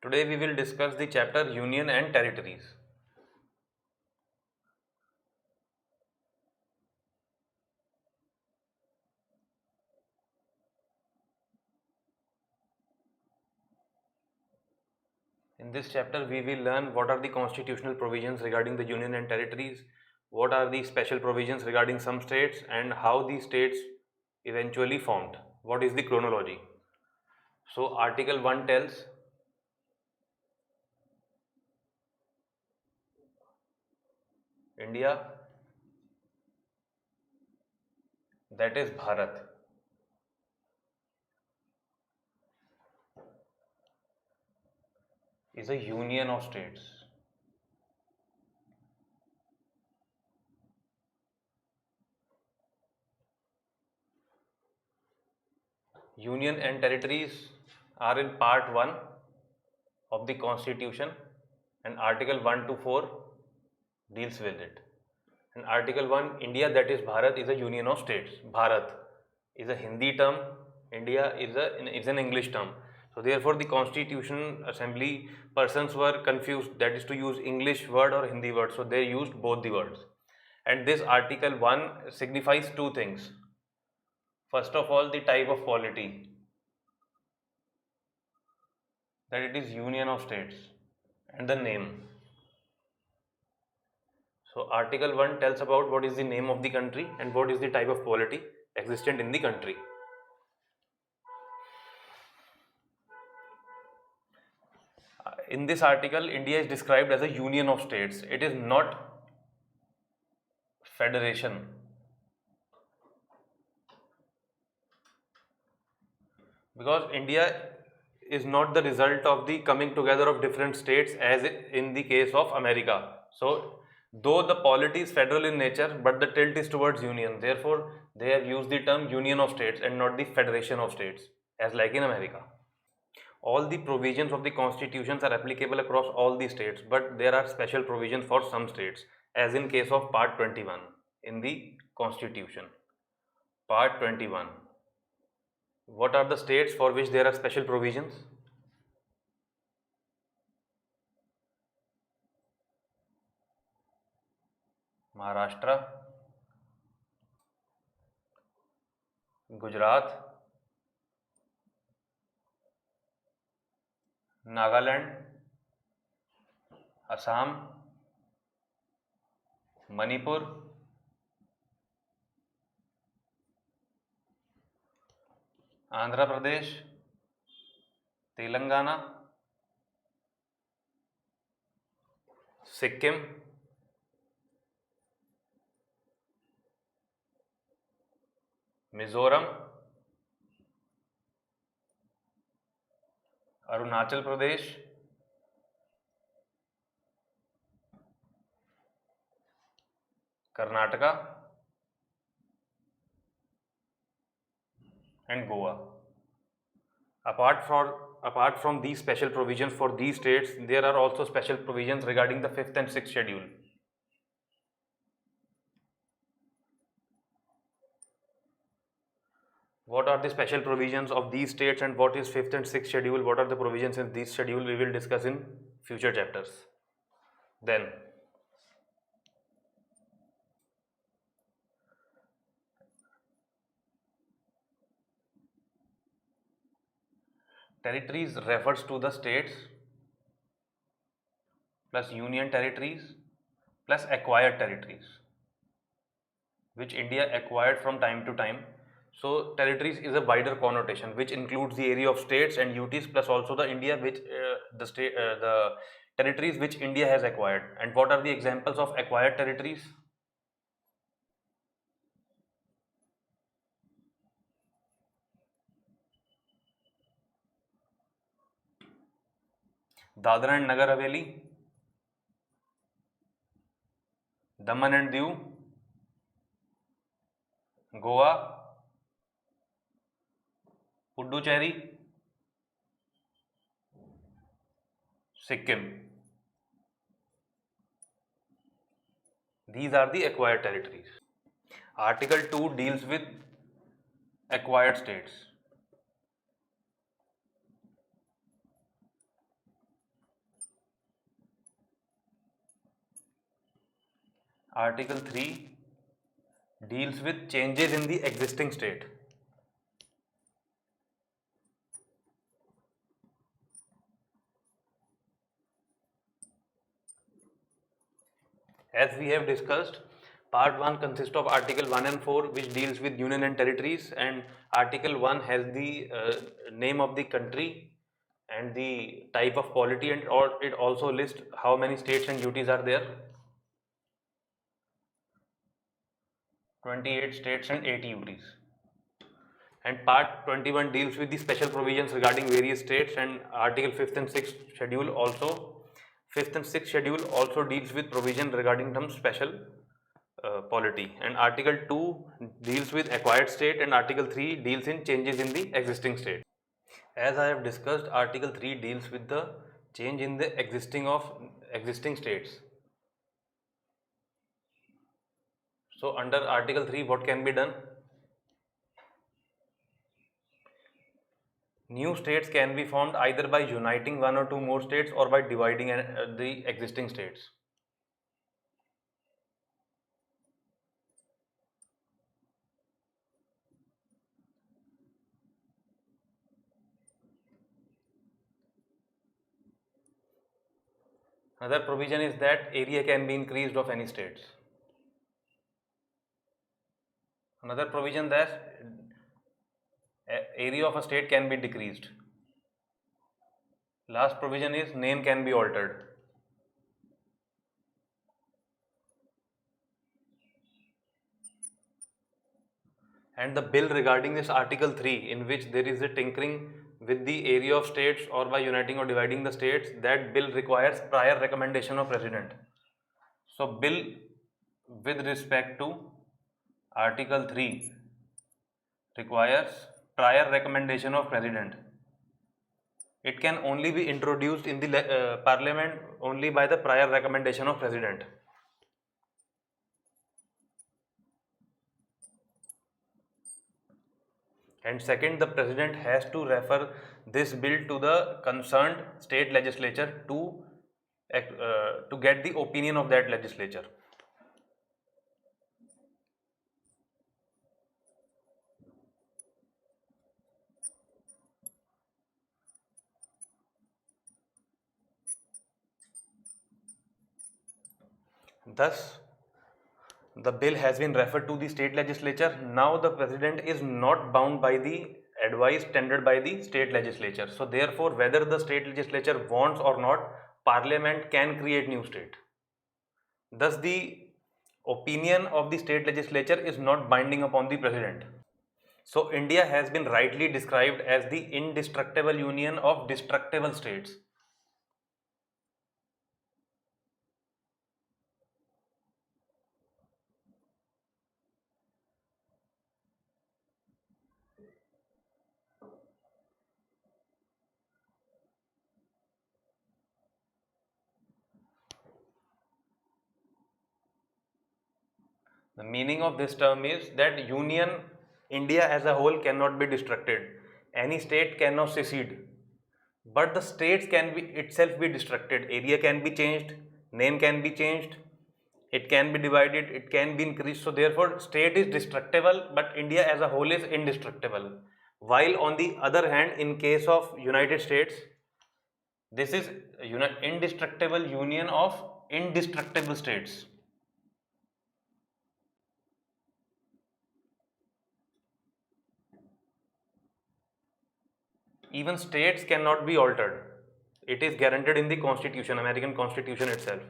Today we will discuss the chapter Union and Territories. In this chapter we will learn what are the constitutional provisions regarding the Union and Territories, what are the special provisions regarding some states, and how the states eventually formed. What is the chronology? So Article 1 tells India, that is Bharat, is a union of states. Union and territories are in part 1 of the constitution, and article 1 to 4 deals with it. In article 1, India, that is Bharat, is a union of states. Bharat is a Hindi term, India is an English term. So therefore the constitution assembly persons were confused, that is to use English word or Hindi word, so they used both the words. And this article 1 signifies two things. First of all, the type of polity, that it is union of states, and the name. So article 1 tells about what is the name of the country and what is the type of polity existent in the country. In this article, India is described as a union of states. It is not federation. Because India is not the result of the coming together of different states as in the case of America. So though the polity is federal in nature, but the tilt is towards union. Therefore, they have used the term union of states and not the federation of states as like in America. All the provisions of the constitutions are applicable across all the states, but there are special provisions for some states, as in case of part 21 in the constitution. Part 21. What are the states for which there are special provisions? Maharashtra, Gujarat, Nagaland, Assam, Manipur, Andhra Pradesh, Telangana, Sikkim, Mizoram, Arunachal Pradesh, Karnataka, and Goa. Apart from these special provisions for these states, there are also special provisions regarding the 5th and 6th schedule. What are the special provisions of these states and what is 5th and 6th schedule? What are the provisions in these schedule? We will discuss in future chapters. Then territories refers to the states plus union territories plus acquired territories which India acquired from time to time. So territories is a wider connotation which includes the area of states and UTs plus also the India which the territories which India has acquired. And what are the examples of acquired territories? Dadra and Nagar Haveli, Daman and Diu, Goa, Puducherry, Sikkim. These are the acquired territories. Article 2 deals with acquired states. Article 3 deals with changes in the existing state. As we have discussed, part 1 consists of article 1 and 4, which deals with union and territories, and article 1 has the name of the country and the type of polity, and it also lists how many states and duties are there. 28 states and 80 UTs. And part 21 deals with the special provisions regarding various states, and article 5th and 6th schedule also 5th and 6th schedule also deals with provision regarding some special polity, and article 2 deals with acquired state, and article 3 deals in changes in the existing state. As I have discussed, article 3 deals with the change in the existing states. So under article 3 what can be done? New states can be formed either by uniting one or two more states or by dividing the existing states. Another provision is that area can be increased of any states. Another provision that area of a state can be decreased. Last provision is name can be altered. And the bill regarding this article 3, in which there is a tinkering with the area of states or by uniting or dividing the states, that bill requires prior recommendation of president. So bill with respect to article 3 requires prior recommendation of president. It can only be introduced in the parliament only by the prior recommendation of president. And second, the president has to refer this bill to the concerned state legislature to get the opinion of that legislature. Thus, the bill has been referred to the state legislature. Now the president is not bound by the advice tendered by the state legislature. So therefore, whether the state legislature wants or not, parliament can create new state. Thus the opinion of the state legislature is not binding upon the president. So India has been rightly described as the indestructible union of destructible states. The meaning of this term is that union, India as a whole cannot be destructed. Any state cannot secede. But the states can be itself be destructed. Area can be changed, name can be changed, it can be divided, it can be increased. So therefore, state is destructible, but India as a whole is indestructible. While on the other hand, in case of United States, this is indestructible union of indestructible states. Even states cannot be altered. It is guaranteed in the Constitution, American Constitution itself.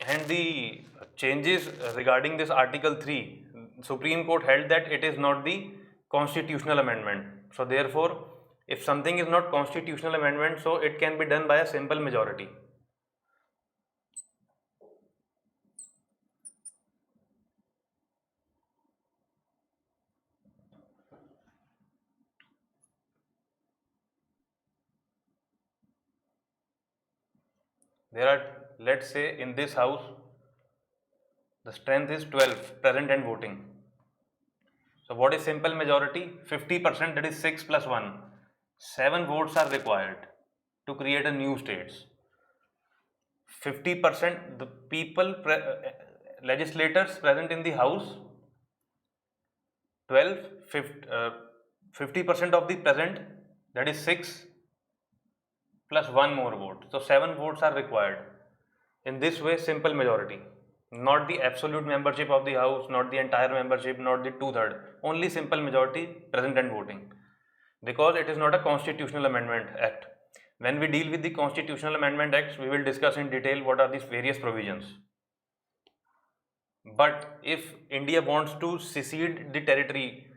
And the changes regarding this Article 3, Supreme Court held that it is not the constitutional amendment. So therefore, if something is not constitutional amendment, so it can be done by a simple majority. There are, let's say in this house, the strength is 12 present and voting. So what is simple majority? 50%, that is 6 plus 1. 7 votes are required to create a new states. 50% the people legislators present in the house, 12, 50% of the present, that is 6 plus 1 more vote, so 7 votes are required. In this way, simple majority, not the absolute membership of the house, not the entire membership, not the 2/3, only simple majority present and voting, because it is not a constitutional amendment act. When we deal with the constitutional amendment acts, we will discuss in detail what are these various provisions. But if India wants to secede the territory,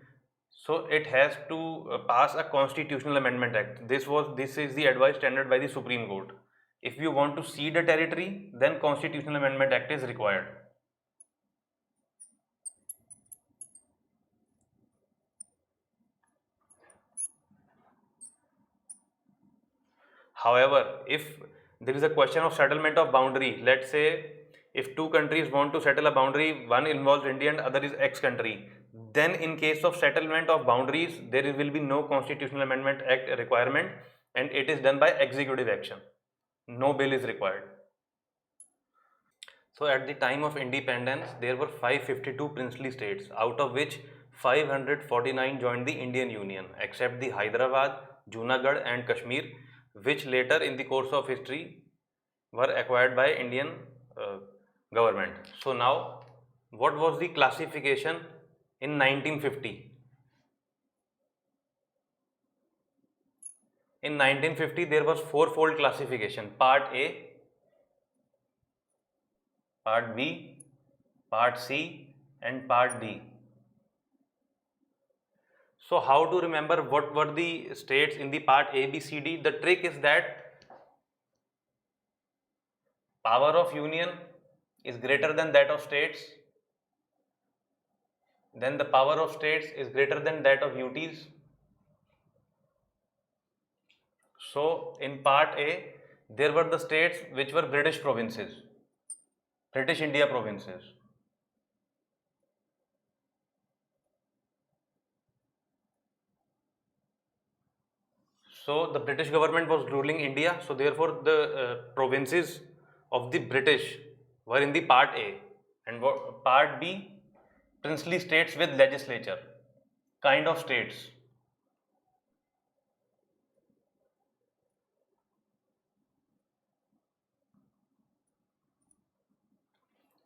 so it has to pass a constitutional amendment act. This is the advice tendered by the Supreme Court. If you want to cede a territory, then constitutional amendment act is required. However, if there is a question of settlement of boundary, let's say if two countries want to settle a boundary, one involves India and other is X country, then in case of settlement of boundaries, there will be no constitutional amendment act requirement, and it is done by executive action. No bill is required. So at the time of independence, there were 552 princely states, out of which 549 joined the Indian Union, except the Hyderabad, Junagadh and Kashmir, which later in the course of history were acquired by Indian government. So now, what was the classification in 1950? In 1950, there was fourfold classification: Part A, Part B, Part C and Part D. So how to remember what were the states in the Part A, B, C, D? The trick is that power of union is greater than that of states, then the power of states is greater than that of UTs. So in Part A, there were the states which were British provinces, British India provinces. So the British government was ruling India, so therefore the provinces of the British were in the Part A, and Part B, princely states with legislature, kind of states.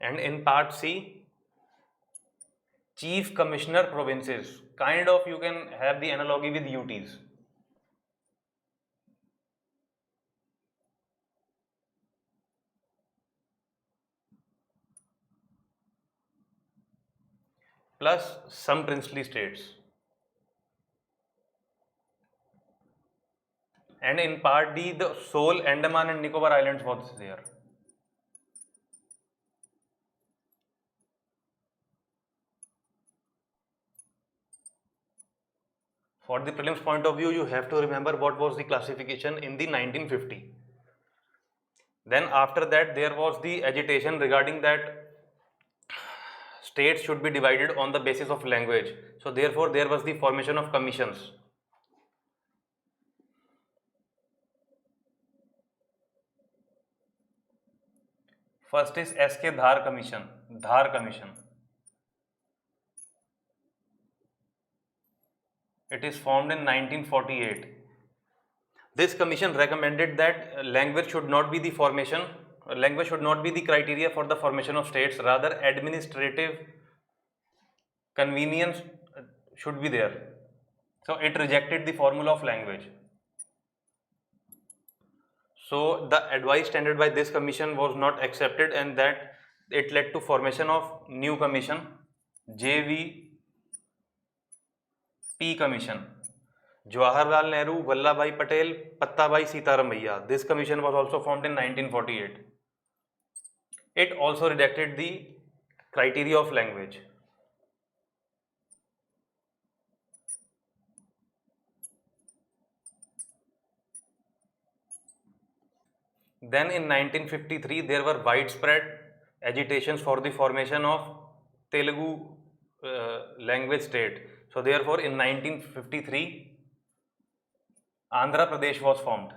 And in Part C, chief commissioner provinces, kind of you can have the analogy with UTs. Plus some princely states. And in Part D, the sole Andaman and Nicobar Islands was there. For the prelims point of view, you have to remember what was the classification in the 1950. Then after that, there was the agitation regarding that states should be divided on the basis of language. So therefore, there was the formation of commissions. First is S.K. Dhar Commission. Dhar Commission. It is formed in 1948. This commission recommended that language should not be the criteria for the formation of states, rather administrative convenience should be there. So it rejected the formula of language. So the advice tendered by this commission was not accepted, and that it led to formation of new commission, JVP Commission. Jawaharlal Nehru, Vallabhbhai Patel, Pattabhai Sitaramaiah. This commission was also formed in 1948. It also rejected the criteria of language. Then in 1953, there were widespread agitations for the formation of Telugu language state. So therefore, in 1953, Andhra Pradesh was formed.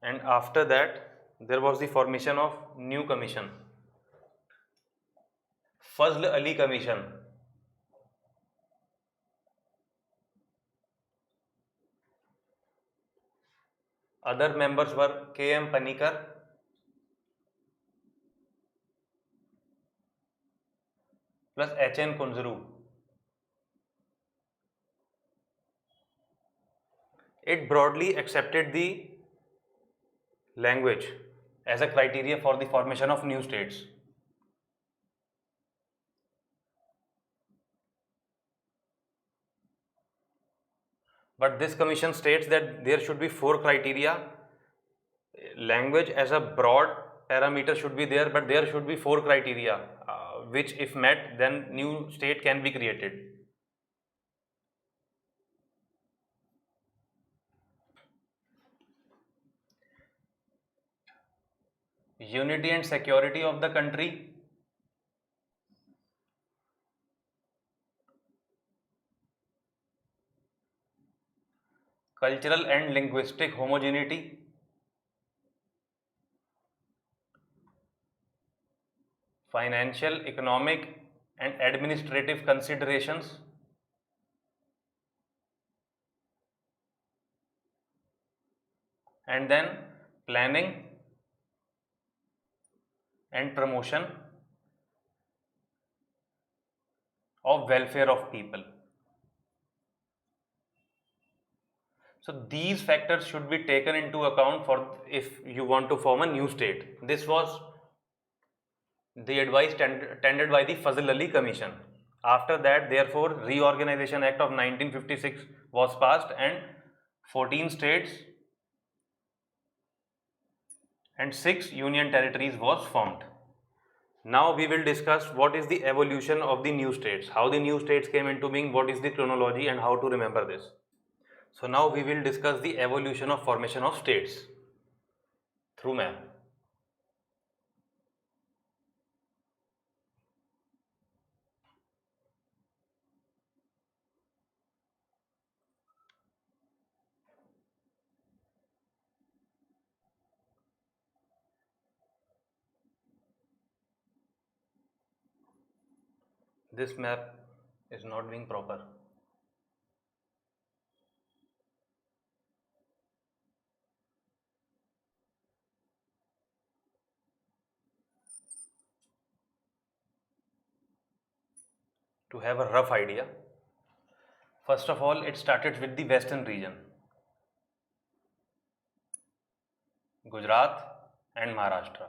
and after that there was the formation of new commission, Fazl Ali Commission. Other members were K.M. Panikar, plus H.N. Kunzru. It broadly accepted the language as a criteria for the formation of new states. But this commission states that there should be 4 criteria. Language as a broad parameter should be there, but there should be 4 criteria, which if met, then new state can be created. Unity and security of the country, cultural and linguistic homogeneity, financial, economic and administrative considerations, and then planning and promotion of welfare of people. So these factors should be taken into account for if you want to form a new state. This was the advice tendered by the Fazl Ali Commission. After that, therefore, Reorganization Act of 1956 was passed and 14 states and 6 union territories was formed. Now we will discuss what is the evolution of the new states, how the new states came into being, what is the chronology and how to remember this. So now we will discuss the evolution of formation of states through map. This map is not being proper. To have a rough idea, first of all, it started with the western region, Gujarat and Maharashtra.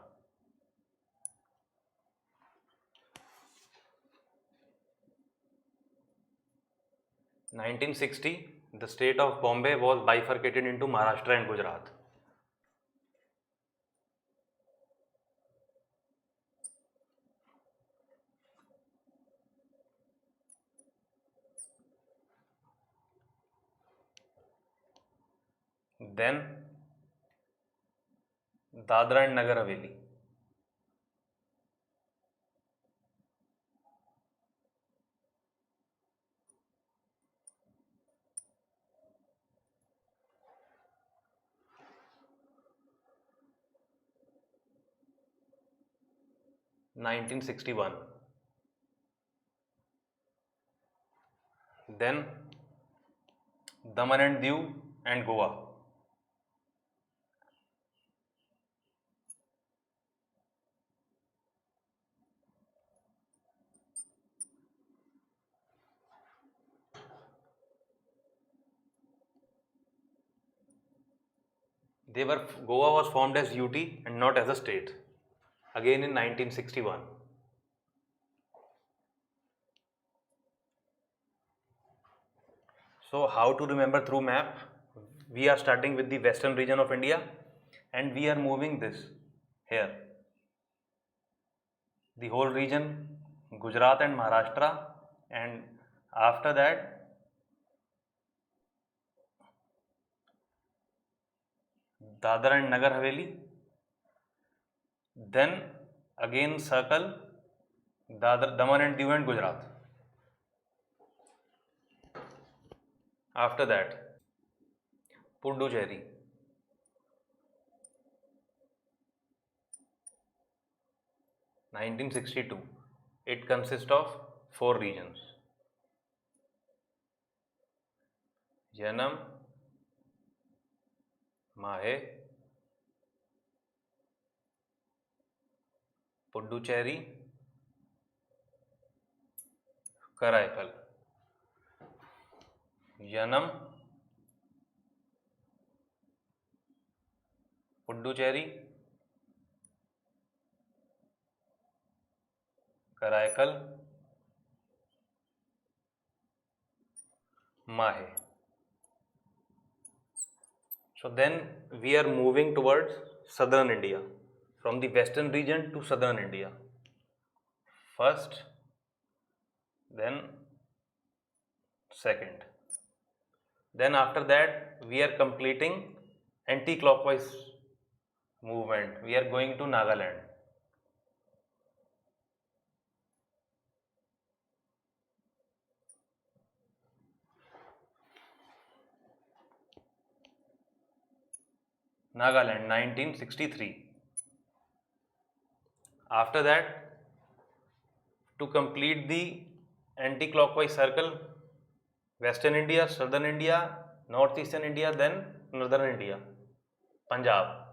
In 1960, the state of Bombay was bifurcated into Maharashtra and Gujarat. Then Dadra and Nagar Haveli. In 1961. Then Daman and Diu and Goa. Goa was formed as UT and not as a state, again in 1961. So how to remember through map? We are starting with the western region of India and we are moving this here. The whole region, Gujarat and Maharashtra, and after that Dadra and Nagar Haveli, then again circle Daman and Diu and Gujarat. After that Puducherry, 1962. It consists of 4 regions: Yanam, Mahe, Puducherry, Karaikal. Yanam, Puducherry, Karaikal, Mahe. So then we are moving towards southern India, from the western region to southern India. First, then second. Then after that we are completing anti-clockwise movement. We are going to Nagaland. Nagaland 1963. After that, to complete the anti-clockwise circle, Western India, Southern India, Northeastern India, then Northern India, Punjab.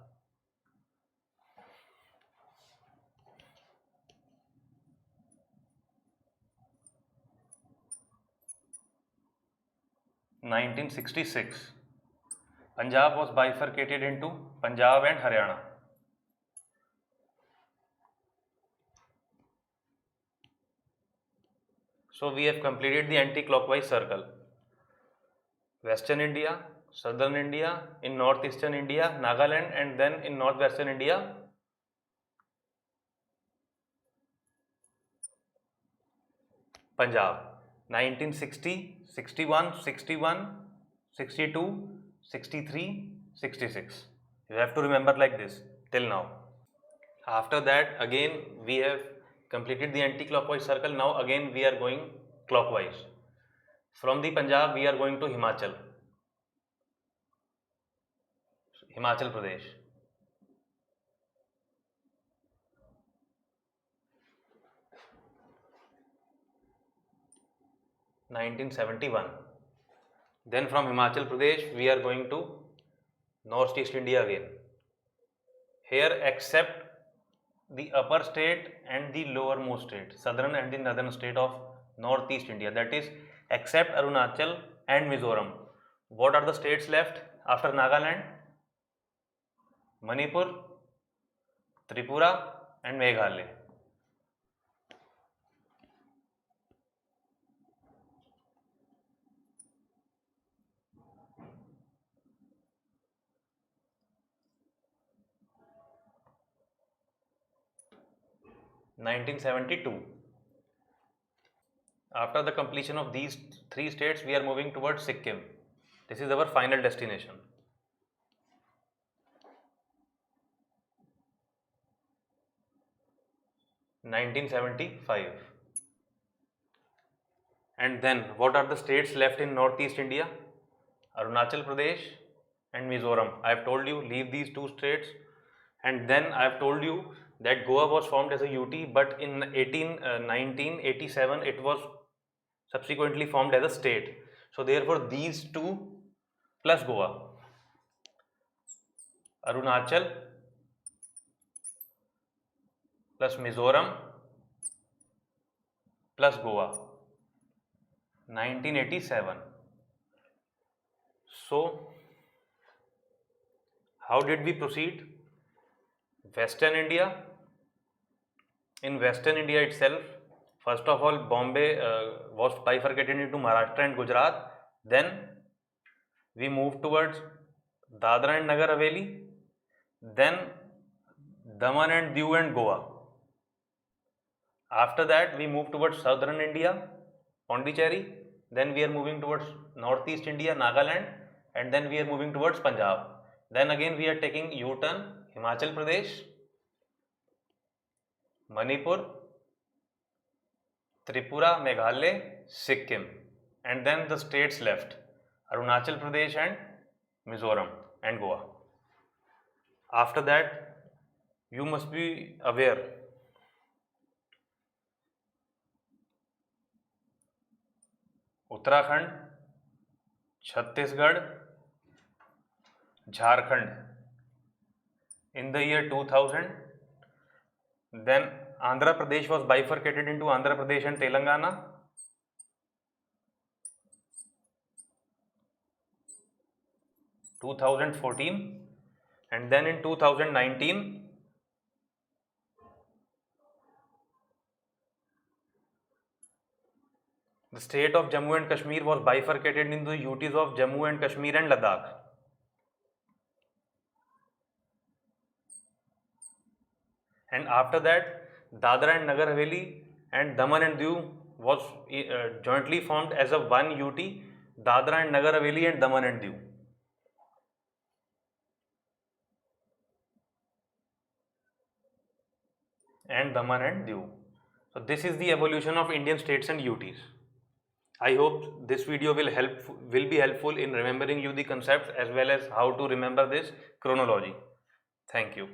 (1966). Punjab was bifurcated into Punjab and Haryana. So we have completed the anti-clockwise circle. Western India, Southern India, in Northeastern India, Nagaland, and then in Northwestern India, Punjab. 1960, 61, 61, 62, 63, 66. You have to remember like this till now. After that, again we have completed the anti-clockwise circle. Now again we are going clockwise. From the Punjab we are going to Himachal Pradesh. (1971). Then from Himachal Pradesh we are going to Northeast India again. Here, except the upper state and the lowermost state, southern and the northern state of Northeast India, that is except Arunachal and Mizoram. What are the states left after Nagaland? Manipur, Tripura and Meghalaya. (1972). After the completion of these 3 states, we are moving towards Sikkim. This is our final destination. (1975). And then what are the states left in Northeast India? Arunachal Pradesh and Mizoram. I have told you, leave these 2 states. And then I have told you that Goa was formed as a UT, but in 1987 it was subsequently formed as a state. So therefore these 2 plus Goa, Arunachal plus Mizoram plus Goa, 1987. So how did we proceed? Western India. In Western India itself, first of all, Bombay was bifurcated into Maharashtra and Gujarat. Then we moved towards Dadra and Nagar Haveli. Then Daman and Diu and Goa. After that, we moved towards southern India, Pondicherry. Then we are moving towards Northeast India, Nagaland, and then we are moving towards Punjab. Then again we are taking U-turn, Himachal Pradesh, Manipur, Tripura, Meghalaya, Sikkim, and then the states left, Arunachal Pradesh and Mizoram and Goa. After that, you must be aware Uttarakhand, Chhattisgarh, Jharkhand in the year 2000. Then Andhra Pradesh was bifurcated into Andhra Pradesh and Telangana. 2014, and then in 2019 the state of Jammu and Kashmir was bifurcated into the UTs of Jammu and Kashmir and Ladakh. And after that, Dadra and Nagar Haveli and Daman and Diu was jointly formed as a one UT, Dadra and Nagar Haveli and Daman and Diu. And Daman and Diu. So this is the evolution of Indian states and UTs. I hope this video will be helpful in remembering you the concepts as well as how to remember this chronology. Thank you.